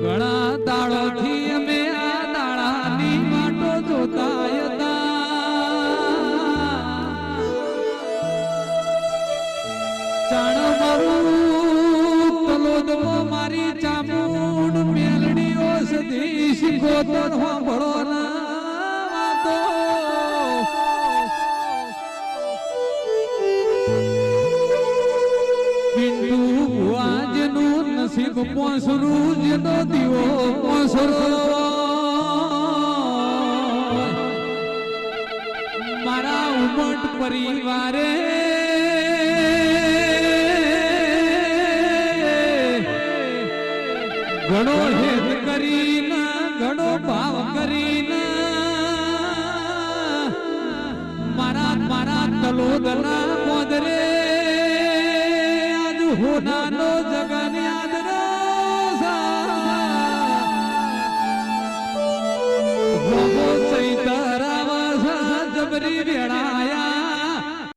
ઘણા દાડોથી અમે આ દાડાની વાટો જોતા હતા ચાણ મારું તલોદમાં મારી ચામુંડ મેલડીઓ સદી શિકોતર હોંભળો ના વાતો પિંડુ ભુવાજનું નસીબ પોસરું જેનો દીવો પોસરો મારા ઉમટ પરિવારે ઘણો હેત કરીને ઘણો ભાવ કરીને મારા તલોદના મોદરે હોનાનો જગન યાદ